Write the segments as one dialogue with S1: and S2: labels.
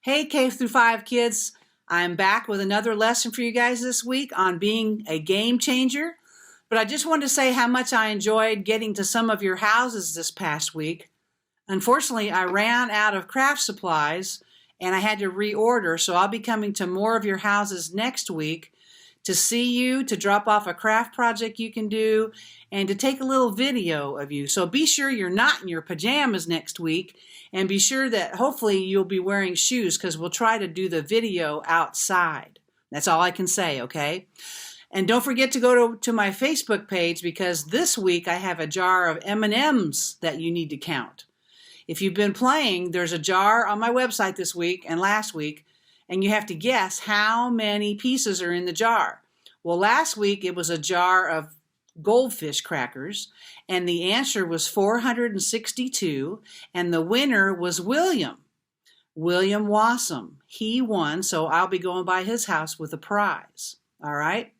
S1: Hey, K through 5 kids. I'm back with another lesson for you guys this week on being a game changer. But I just wanted to say how much I enjoyed getting to some of your houses this past week. Unfortunately, I ran out of craft supplies and I had to reorder, so I'll be coming to more of your houses next week to see you, to drop off a craft project you can do, and to take a little video of you. So be sure you're not in your pajamas next week, and be sure that hopefully you'll be wearing shoes because we'll try to do the video outside. That's all I can say, okay? And don't forget to go to my Facebook page because this week I have a jar of M&Ms that you need to count. If you've been playing, there's a jar on my website this week and last week, and you have to guess how many pieces are in the jar. Well, last week it was a jar of goldfish crackers, and the answer was 462, and the winner was William Wassam. He won, so I'll be going by his house with a prize. All right?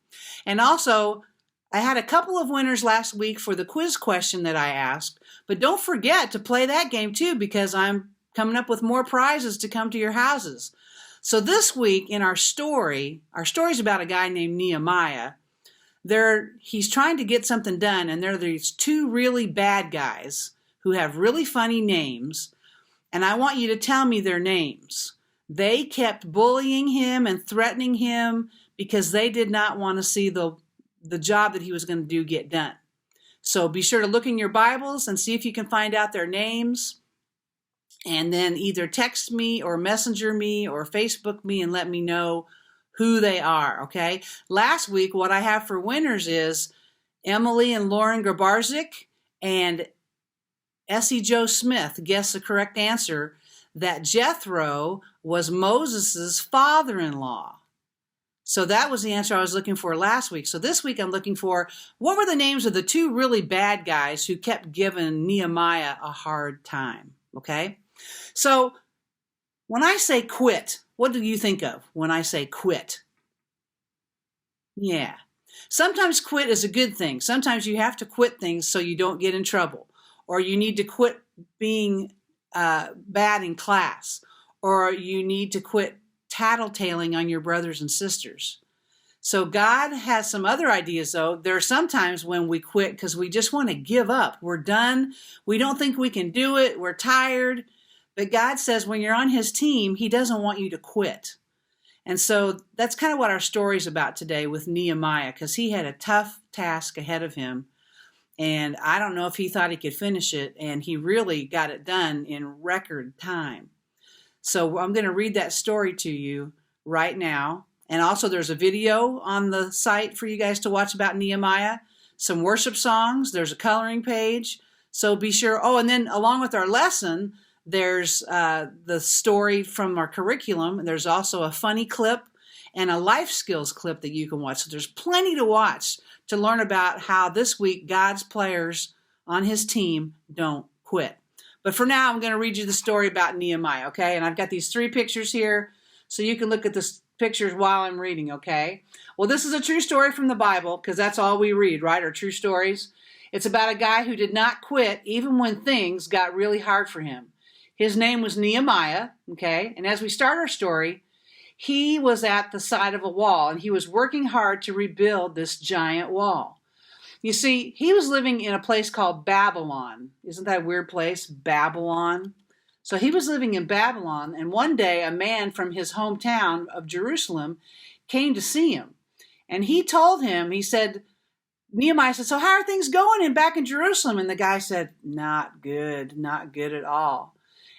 S1: And also, I had a couple of winners last week for the quiz question that I asked, but don't forget to play that game too because I'm coming up with more prizes to come to your houses. So this week in our story's about a guy named Nehemiah. He's trying to get something done, and there are these two really bad guys who have really funny names, and I want you to tell me their names. They kept bullying him and threatening him because they did not want to see the job that he was going to do get done. So be sure to look in your Bibles and see if you can find out their names. And then either text me or messenger me or Facebook me and let me know who they are, okay? Last week, what I have for winners is Emily and Lauren Grabarczyk and Essie Joe Smith guessed the correct answer that Jethro was Moses' father-in-law. So that was the answer I was looking for last week. So this week I'm looking for what were the names of the two really bad guys who kept giving Nehemiah a hard time, okay? So when I say quit, what do you think of when I say quit? Yeah. Sometimes quit is a good thing. Sometimes you have to quit things so you don't get in trouble, or you need to quit being bad in class, or you need to quit tattletaling on your brothers and sisters. So God has some other ideas, though. There are some times when we quit because we just want to give up. We're done. We don't think we can do it. We're tired. But God says when you're on his team, he doesn't want you to quit. And so that's kind of what our story's about today with Nehemiah, because he had a tough task ahead of him. And I don't know if he thought he could finish it, and he really got it done in record time. So I'm going to read that story to you right now. And also there's a video on the site for you guys to watch about Nehemiah, some worship songs, there's a coloring page. So be sure. Oh, and then along with our lesson, there's the story from our curriculum. And there's also a funny clip and a life skills clip that you can watch. So there's plenty to watch to learn about how this week God's players on his team don't quit. But for now, I'm going to read you the story about Nehemiah, okay? And I've got these 3 pictures here, so you can look at the pictures while I'm reading, okay? Well, this is a true story from the Bible, because that's all we read, right, are true stories. It's about a guy who did not quit even when things got really hard for him. His name was Nehemiah, okay? And as we start our story, he was at the side of a wall, and he was working hard to rebuild this giant wall. You see, he was living in a place called Babylon. Isn't that a weird place, Babylon? So he was living in Babylon, and one day a man from his hometown of Jerusalem came to see him. And he told him, Nehemiah said, so how are things going back in Jerusalem? And the guy said, not good at all.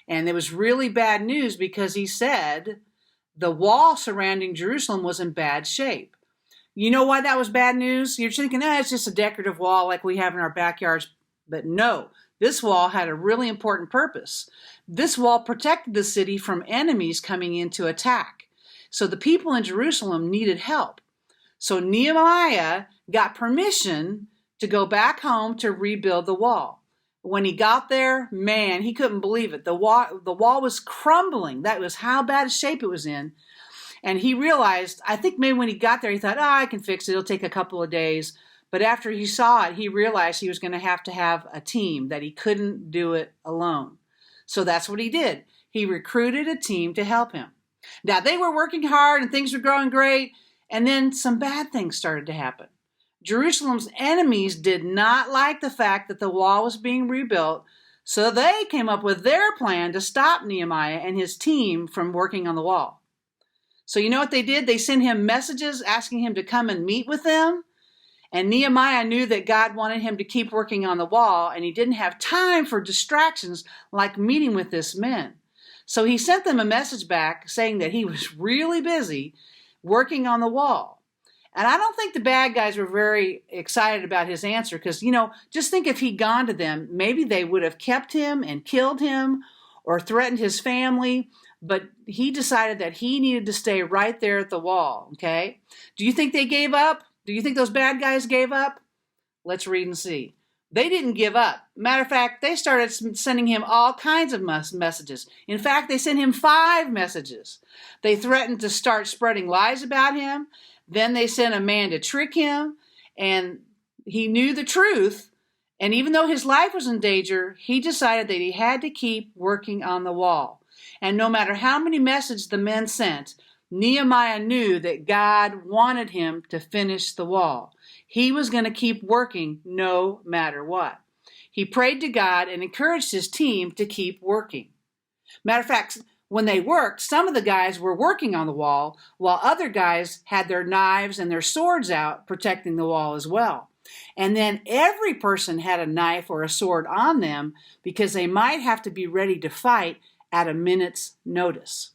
S1: And it was really bad news because he said the wall surrounding Jerusalem was in bad shape. You know why that was bad news? You're thinking, it's just a decorative wall like we have in our backyards. But no, this wall had a really important purpose. This wall protected the city from enemies coming in to attack. So the people in Jerusalem needed help. So Nehemiah got permission to go back home to rebuild the wall. When he got there, man, he couldn't believe it. The wall was crumbling. That was how bad a shape it was in. And he realized, I think maybe when he got there, he thought, I can fix it. It'll take a couple of days. But after he saw it, he realized he was going to have a team, that he couldn't do it alone. So that's what he did. He recruited a team to help him. Now, they were working hard and things were going great, and then some bad things started to happen. Jerusalem's enemies did not like the fact that the wall was being rebuilt, so they came up with their plan to stop Nehemiah and his team from working on the wall. So you know what they did? They sent him messages asking him to come and meet with them. And Nehemiah knew that God wanted him to keep working on the wall, and he didn't have time for distractions like meeting with this men. So he sent them a message back saying that he was really busy working on the wall. And I don't think the bad guys were very excited about his answer because, just think if he'd gone to them, maybe they would have kept him and killed him or threatened his family. But he decided that he needed to stay right there at the wall, okay? Do you think they gave up? Do you think those bad guys gave up? Let's read and see. They didn't give up. Matter of fact, they started sending him all kinds of messages. In fact, they sent him 5 messages. They threatened to start spreading lies about him. Then they sent a man to trick him, and he knew the truth. And even though his life was in danger, he decided that he had to keep working on the wall. And no matter how many messages the men sent, Nehemiah knew that God wanted him to finish the wall. He was going to keep working no matter what. He prayed to God and encouraged his team to keep working. Matter of fact, when they worked, some of the guys were working on the wall, while other guys had their knives and their swords out protecting the wall as well. And then every person had a knife or a sword on them because they might have to be ready to fight at a minute's notice.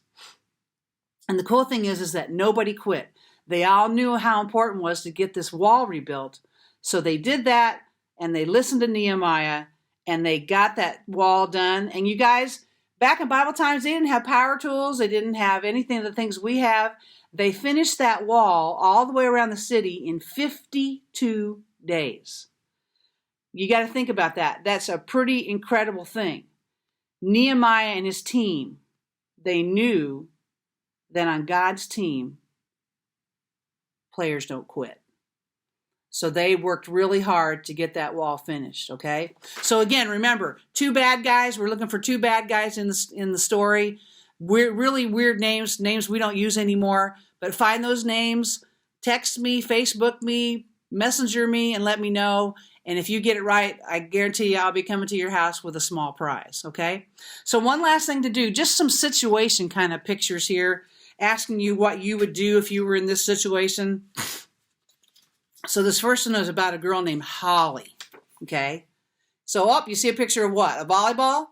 S1: And the cool thing is that nobody quit. They all knew how important it was to get this wall rebuilt. So they did that, and they listened to Nehemiah, and they got that wall done. And you guys, back in Bible times, they didn't have power tools. They didn't have anything of the things we have. They finished that wall all the way around the city in 52 days. You got to think about that. That's a pretty incredible thing. Nehemiah and his team, they knew that on God's team, players don't quit. So they worked really hard to get that wall finished, okay? So again, remember, 2 bad guys. We're looking for 2 bad guys in the story. Really weird names we don't use anymore. But find those names, text me, Facebook me, messenger me, and let me know. And if you get it right, I guarantee you I'll be coming to your house with a small prize, okay? So one last thing to do, just some situation kind of pictures here, asking you what you would do if you were in this situation. So this first one is about a girl named Holly, okay? So you see a picture of what? A volleyball?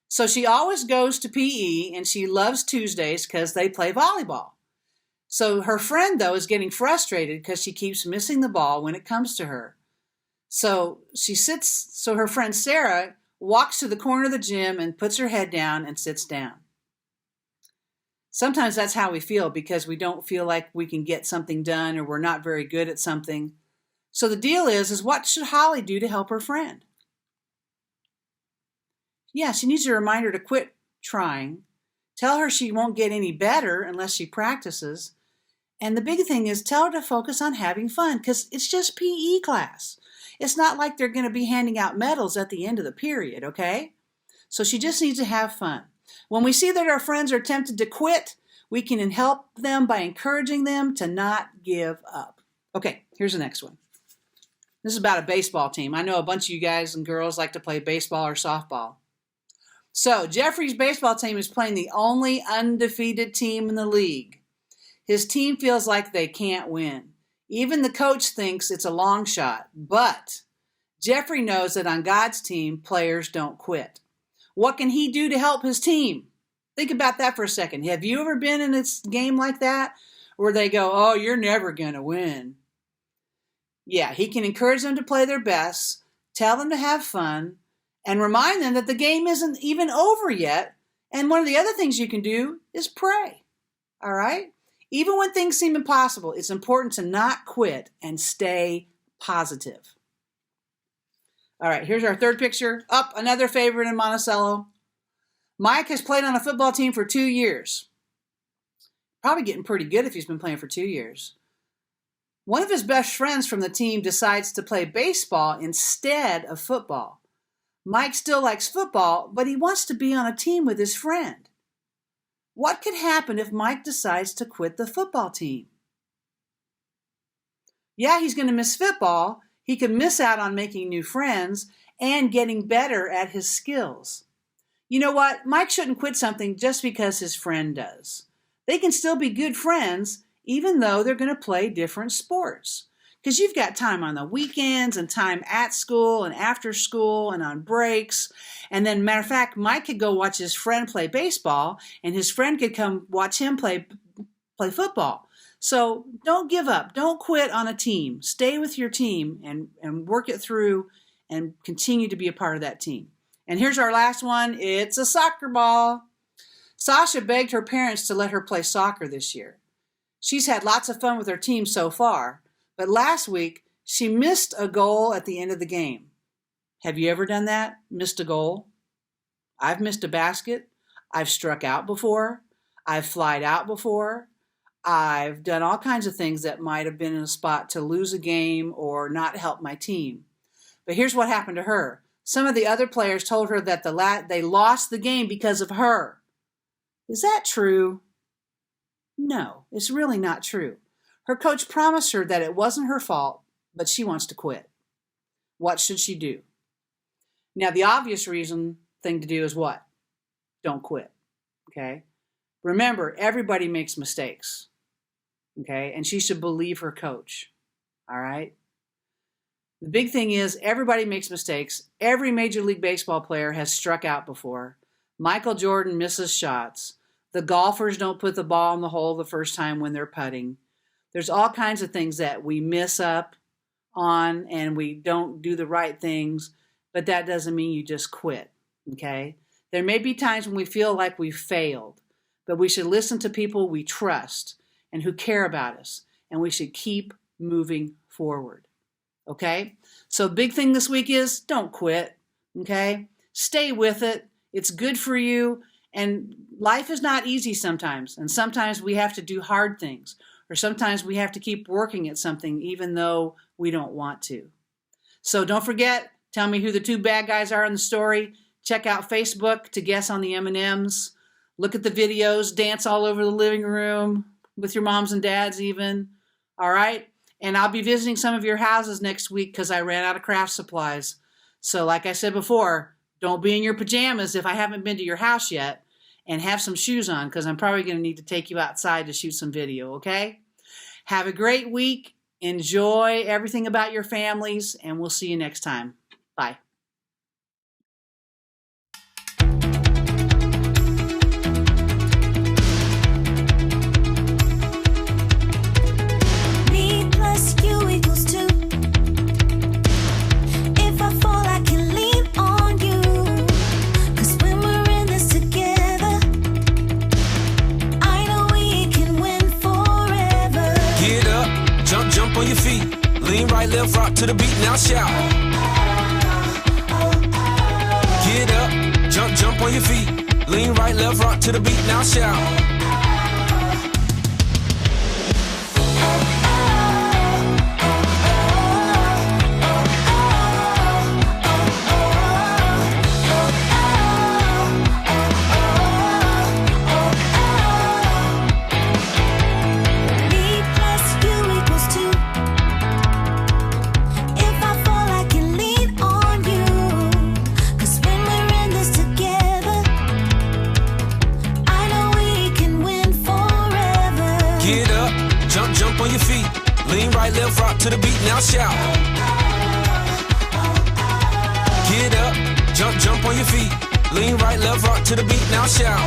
S1: So she always goes to PE, and she loves Tuesdays because they play volleyball. So her friend, though, is getting frustrated because she keeps missing the ball when it comes to her. So her friend Sarah walks to the corner of the gym and puts her head down and sits down. Sometimes that's how we feel because we don't feel like we can get something done or we're not very good at something. So the deal is what should Holly do to help her friend? Yeah, she needs to remind her to quit trying. Tell her she won't get any better unless she practices. And the big thing is tell her to focus on having fun because it's just PE class. It's not like they're going to be handing out medals at the end of the period, okay? So she just needs to have fun. When we see that our friends are tempted to quit, we can help them by encouraging them to not give up. Okay, here's the next one. This is about a baseball team. I know a bunch of you guys and girls like to play baseball or softball. So Jeffrey's baseball team is playing the only undefeated team in the league. His team feels like they can't win. Even the coach thinks it's a long shot, but Jeffrey knows that on God's team, players don't quit. What can he do to help his team? Think about that for a second. Have you ever been in a game like that where they go, oh, you're never going to win? Yeah, he can encourage them to play their best, tell them to have fun, and remind them that the game isn't even over yet. And one of the other things you can do is pray. All right? Even when things seem impossible, it's important to not quit and stay positive. All right, here's our third picture. Another favorite in Monticello. Mike has played on a football team for 2 years. Probably getting pretty good if he's been playing for 2 years. One of his best friends from the team decides to play baseball instead of football. Mike still likes football, but he wants to be on a team with his friend. What could happen if Mike decides to quit the football team? Yeah, he's going to miss football. He could miss out on making new friends and getting better at his skills. You know what? Mike shouldn't quit something just because his friend does. They can still be good friends even though they're going to play different sports. Because you've got time on the weekends and time at school and after school and on breaks. And then, matter of fact, Mike could go watch his friend play baseball and his friend could come watch him play football. So don't give up. Don't quit on a team. Stay with your team and work it through and continue to be a part of that team. And here's our last one. It's a soccer ball. Sasha begged her parents to let her play soccer this year. She's had lots of fun with her team so far, but last week she missed a goal at the end of the game. Have you ever done that? Missed a goal? I've missed a basket. I've struck out before. I've flied out before. I've done all kinds of things that might have been in a spot to lose a game or not help my team. But here's what happened to her. Some of the other players told her that they lost the game because of her. Is that true? No, it's really not true. Her coach promised her that it wasn't her fault, but she wants to quit. What should she do? Now, the obvious thing to do is what? Don't quit, okay? Remember, everybody makes mistakes, okay? And she should believe her coach, all right? The big thing is everybody makes mistakes. Every Major League Baseball player has struck out before. Michael Jordan misses shots. The golfers don't put the ball in the hole the first time when they're putting. There's all kinds of things that we miss up on and we don't do the right things, but that doesn't mean you just quit, okay? There may be times when we feel like we've failed, but we should listen to people we trust and who care about us, and we should keep moving forward, okay? So big thing this week is don't quit, okay? Stay with it. It's good for you, and life is not easy sometimes, and sometimes we have to do hard things, or sometimes we have to keep working at something even though we don't want to. So don't forget, tell me who the two bad guys are in the story. Check out Facebook to guess on the M&Ms. Look at the videos, dance all over the living room with your moms and dads even. All right? And I'll be visiting some of your houses next week because I ran out of craft supplies. So like I said before, don't be in your pajamas if I haven't been to your house yet, and have some shoes on because I'm probably going to need to take you outside to shoot some video, okay? Have a great week. Enjoy everything about your families, and we'll see you next time. Bye.
S2: On your feet, lean right, left, rock to the beat, now shout. Get up, jump on your feet, lean right, left, rock to the beat, now shout. Jump on your feet, lean right, left, rock to the beat, now shout. Get up, jump on your feet, lean right, left, rock to the beat, now shout.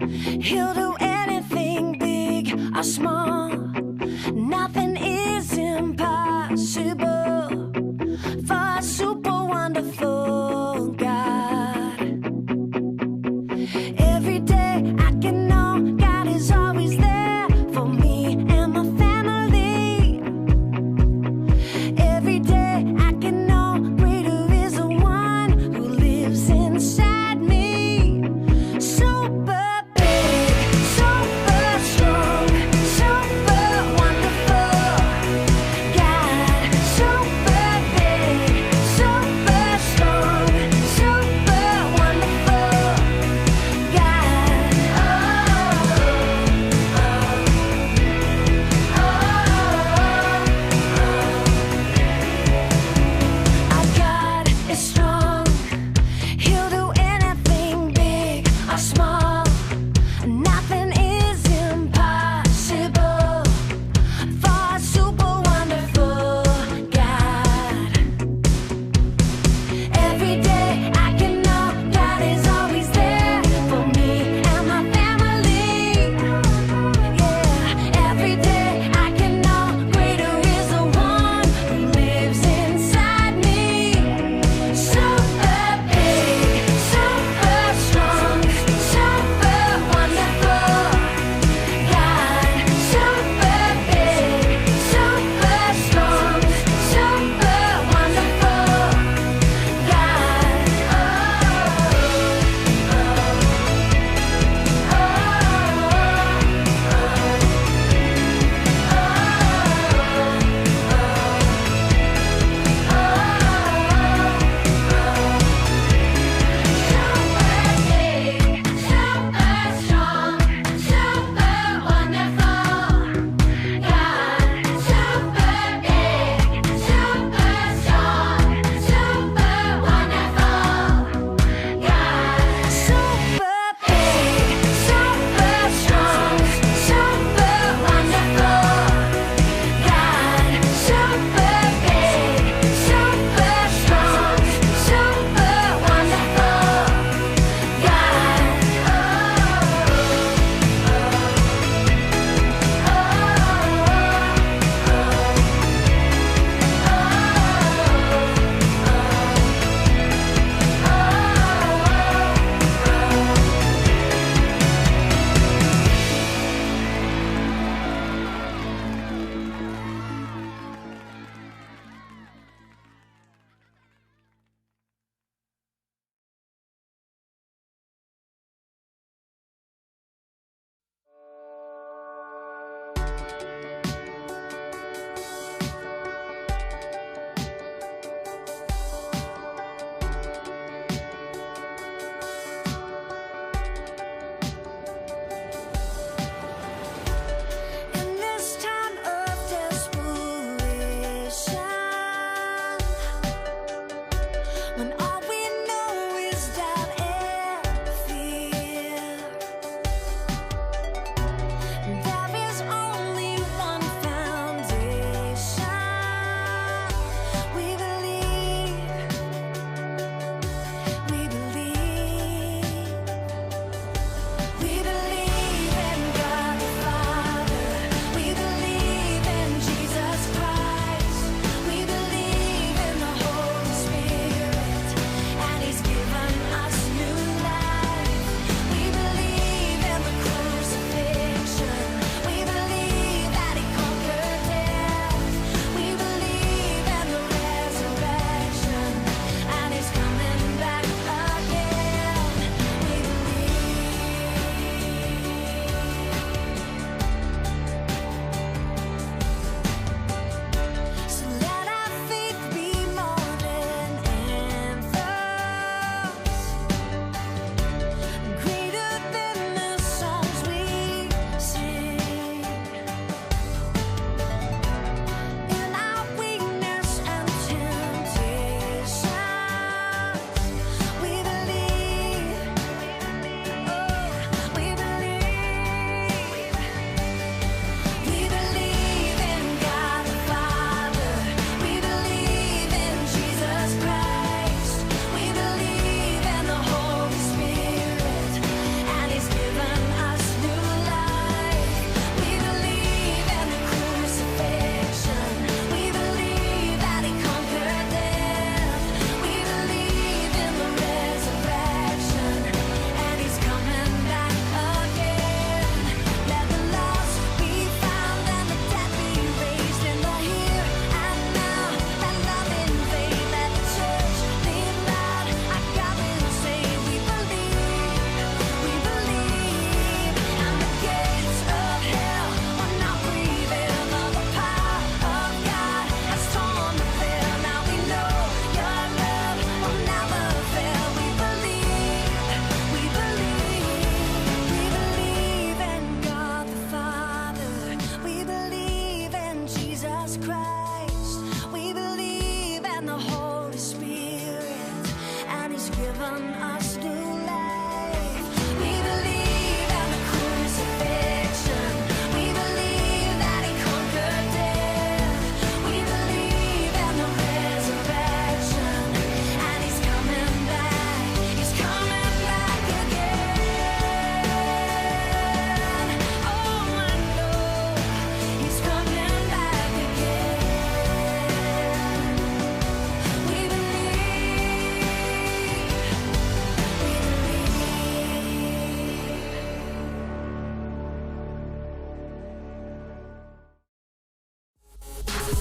S3: He'll do anything big or small. Nothing is impossible for a super wonderful God. Every day I can know God is always there for me and my family. Every day I can know greater is the one who lives inside me. Super big, super strong, super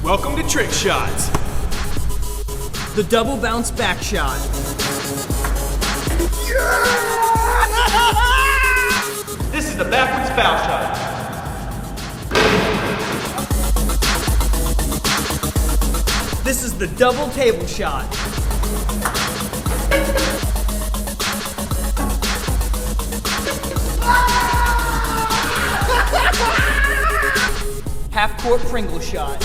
S4: Welcome to Trick Shots.
S5: The double bounce back shot.
S4: This is the backwards foul shot.
S5: This is the double table shot. Half court Pringle shot.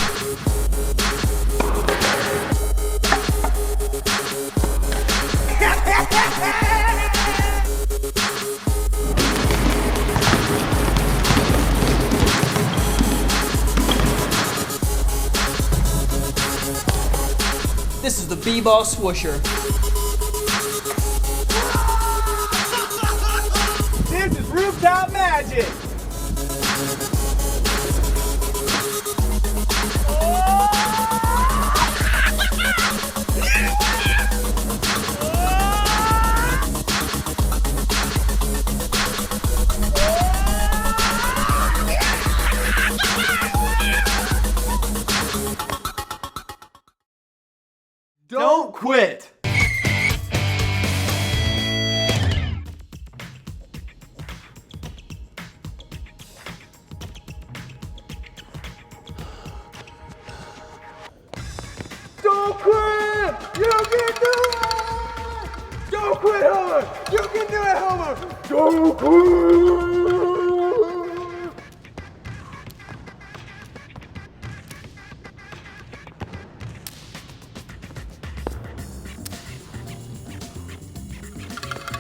S5: This is the B-ball swoosher.
S4: This is rooftop magic. Don't quit. Don't quit! You can do it! Don't quit, Homer! You can do it, Homer! Don't quit!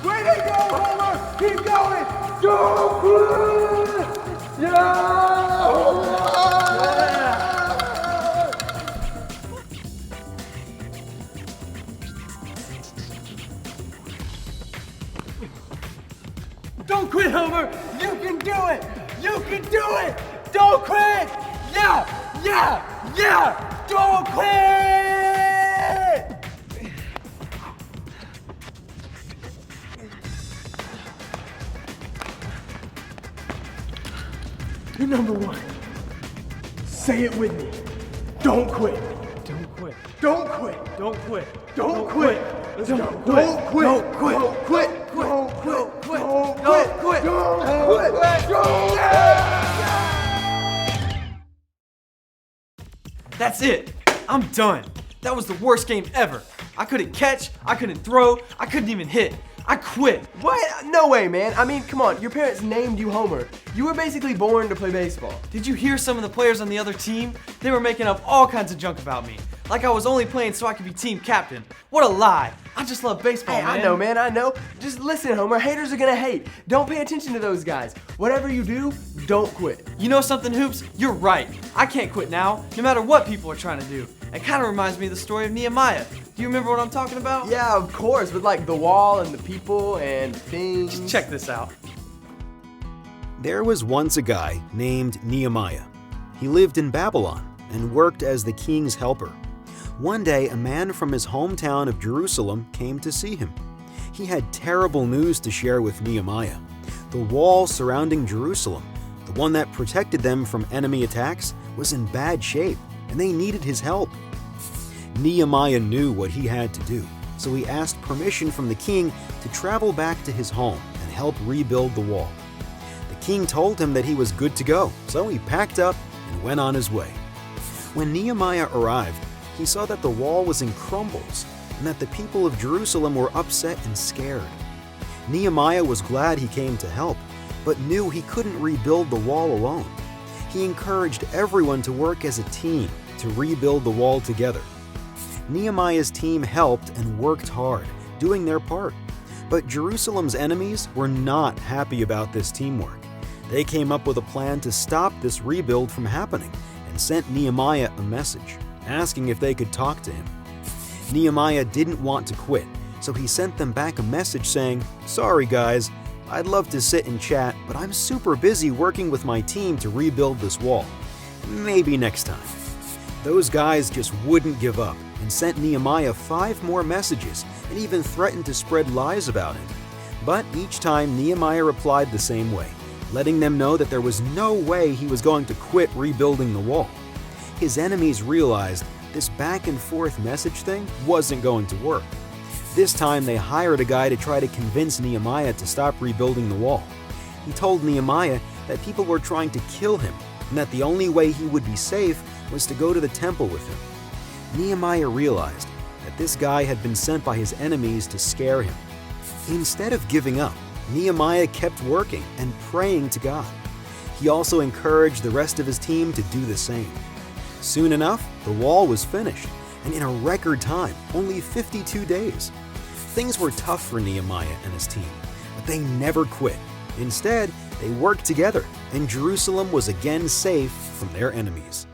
S4: Way to go, Homer! Keep going! Don't quit! Yeah! Don't quit, Homer! You can do it! You can do it! Don't quit! Yeah! Yeah! Yeah! Don't quit! You're number one. Say it with me. Don't quit. Don't quit. Don't quit. Don't quit. Don't quit. Don't quit. Don't quit. Don't quit. Don't quit. Don't quit. Don't quit. Don't quit. Don't quit.
S6: That's it. I'm done. That was the worst game ever. I couldn't catch, I couldn't throw, I couldn't even hit. I quit.
S7: What? No way, man. I mean, come on. Your parents named you Homer. You were basically born to play baseball.
S6: Did you hear some of the players on the other team? They were making up all kinds of junk about me. Like I was only playing so I could be team captain. What a lie. I just love baseball,
S7: Hey,
S6: man.
S7: I know, man. I know. Just listen, Homer. Haters are gonna hate. Don't pay attention to those guys. Whatever you do, don't quit.
S6: You know something, Hoops? You're right. I can't quit now, no matter what people are trying to do. It kind of reminds me of the story of Nehemiah. Do you remember what I'm talking about?
S7: Yeah, of course. With like the wall and the people and things.
S6: Just check this out.
S8: There was once a guy named Nehemiah. He lived in Babylon and worked as the king's helper. One day, a man from his hometown of Jerusalem came to see him. He had terrible news to share with Nehemiah. The wall surrounding Jerusalem, the one that protected them from enemy attacks, was in bad shape, and they needed his help. Nehemiah knew what he had to do, so he asked permission from the king to travel back to his home and help rebuild the wall. The king told him that he was good to go, so he packed up and went on his way. When Nehemiah arrived, he saw that the wall was in crumbles and that the people of Jerusalem were upset and scared. Nehemiah was glad he came to help, but knew he couldn't rebuild the wall alone. He encouraged everyone to work as a team to rebuild the wall together. Nehemiah's team helped and worked hard, doing their part. But Jerusalem's enemies were not happy about this teamwork. They came up with a plan to stop this rebuild from happening and sent Nehemiah a message, asking if they could talk to him. Nehemiah didn't want to quit, so he sent them back a message saying, "Sorry guys, I'd love to sit and chat, but I'm super busy working with my team to rebuild this wall. Maybe next time." Those guys just wouldn't give up and sent Nehemiah 5 more messages and even threatened to spread lies about him. But each time Nehemiah replied the same way, letting them know that there was no way he was going to quit rebuilding the wall. His enemies realized this back and forth message thing wasn't going to work. This time they hired a guy to try to convince Nehemiah to stop rebuilding the wall. He told Nehemiah that people were trying to kill him and that the only way he would be safe was to go to the temple with him. Nehemiah realized that this guy had been sent by his enemies to scare him. Instead of giving up, Nehemiah kept working and praying to God. He also encouraged the rest of his team to do the same. Soon enough, the wall was finished, and in a record time, only 52 days. Things were tough for Nehemiah and his team, but they never quit. Instead, they worked together, and Jerusalem was again safe from their enemies.